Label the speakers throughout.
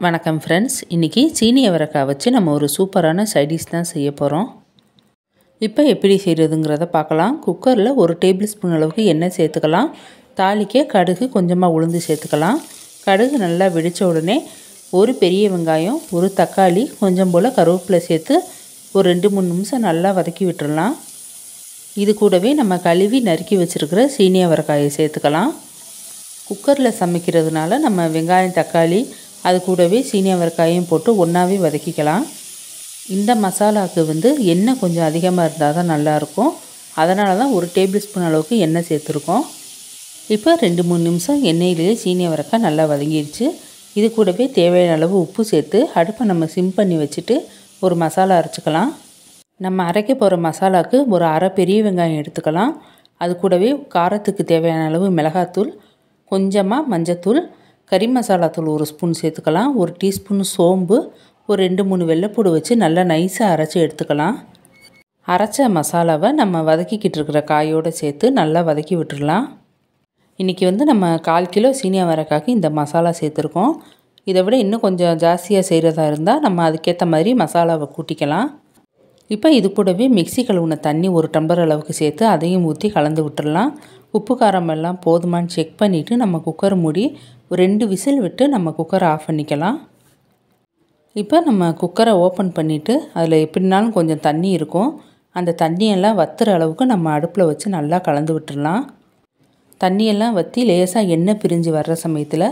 Speaker 1: வணக்கம் ஃப்ரெண்ட்ஸ், இன்றைக்கி சீனி அவரைக்காய் வச்சு நம்ம ஒரு சூப்பரான சைடிஷ் தான் செய்ய போகிறோம். இப்போ எப்படி செய்கிறதுங்கிறத பார்க்கலாம். குக்கரில் 1 டேபிள் ஸ்பூன் அளவுக்கு எண்ணெய் சேர்த்துக்கலாம். தாளிக்க கடுகு, கொஞ்சமாக உளுந்து சேர்த்துக்கலாம். கடுகு நல்லா வெடித்த உடனே ஒரு பெரிய வெங்காயம், ஒரு தக்காளி, கொஞ்சம் போல் கருவேப்பிலை சேர்த்து ஒரு 2-3 நிமிஷம் நல்லா வதக்கி விட்டுடலாம். இது கூடவே நம்ம கழுவி நறுக்கி வச்சுருக்கிற சீனி அவரைக்காயை சேர்த்துக்கலாம். குக்கரில் சமைக்கிறதுனால நம்ம வெங்காயம், தக்காளி அது கூடவே சீனி அவரைக்காயும் போட்டு ஒன்றாவே வதக்கிக்கலாம். இந்த மசாலாவுக்கு எண்ணெய் கொஞ்சம் அதிகமாக இருந்தால் தான் நல்லாயிருக்கும். அதனால தான் 1 டேபிள் ஸ்பூன் அளவுக்கு எண்ணெய் சேர்த்துருக்கோம். இப்போ 2-3 நிமிஷம் எண்ணெயிலேயே சீனி அவரைக்காய் நல்லா வதங்கிடுச்சு. இது கூடவே தேவையான அளவு உப்பு சேர்த்து அடுப்பை நம்ம சிம் பண்ணி வச்சுட்டு ஒரு மசாலா அரைச்சிக்கலாம். நம்ம அரைக்க போகிற மசாலாவுக்கு ஒரு அரை பெரிய வெங்காயம் எடுத்துக்கலாம். அது கூடவே காரத்துக்கு தேவையான அளவு மிளகாத்தூள், கொஞ்சமாக மஞ்சத்தூள், கறி மசாலா தூள் 1 ஸ்பூன் சேர்த்துக்கலாம். 1 டீஸ்பூன் சோம்பு, ஒரு 2-3 வெள்ளைப்பூடு வச்சு நல்லா நைஸாக அரைச்சி எடுத்துக்கலாம். அரைச்ச மசாலாவை நம்ம வதக்கிக்கிட்டு இருக்கிற காயோடு சேர்த்து நல்லா வதக்கி விட்டுடலாம். இன்றைக்கி நம்ம 1/4 கிலோ சீனி அவரைக்காய்க்கு இந்த மசாலா சேர்த்துருக்கோம். இதை விட இன்னும் கொஞ்சம் ஜாஸ்தியாக செய்கிறதா இருந்தால் நம்ம அதுக்கேற்ற மாதிரி மசாலாவை கூட்டிக்கலாம். இப்போ இது கூடவே மிக்ஸி கழுவுன தண்ணி 1 டம்ளர் அளவுக்கு சேர்த்து அதையும் ஊற்றி கலந்து விட்டுடலாம். உப்பு காரம் எல்லாம் போதுமான்னு செக் பண்ணிவிட்டு நம்ம குக்கர் மூடி ஒரு 2 விசில் விட்டு நம்ம குக்கரை ஆஃப் பண்ணிக்கலாம். இப்போ நம்ம குக்கரை ஓப்பன் பண்ணிவிட்டு அதில் எப்படினாலும் கொஞ்சம் தண்ணி இருக்கும். அந்த தண்ணியெல்லாம் வற்றுற அளவுக்கு நம்ம அடுப்பில் வச்சு நல்லா கலந்து விட்டுடலாம். தண்ணியெல்லாம் வற்றி லேசாக எண்ணெய் பிரிஞ்சு வர்ற சமயத்தில்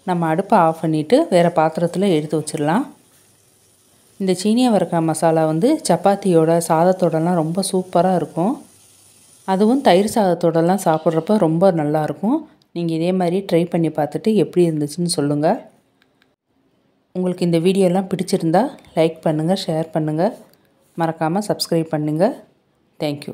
Speaker 1: நம்ம அடுப்பை ஆஃப் பண்ணிவிட்டு வேறு பாத்திரத்தில் எடுத்து வச்சிடலாம். இந்த சீனி அவரைக்காய் மசாலா சப்பாத்தியோட, சாதத்தோடலாம் ரொம்ப சூப்பராக இருக்கும். அதுவும் தயிர் சாதத்தோடலாம் சாப்பிட்றப்ப ரொம்ப நல்லாயிருக்கும். நீங்கள் இதே மாதிரி ட்ரை பண்ணி பார்த்துட்டு எப்படி இருந்துச்சுன்னு சொல்லுங்கள். உங்களுக்கு இந்த வீடியோலாம் பிடிச்சிருந்தா லைக் பண்ணுங்கள், ஷேர் பண்ணுங்கள், மறக்காமல் சப்ஸ்கிரைப் பண்ணுங்கள். தேங்க்யூ.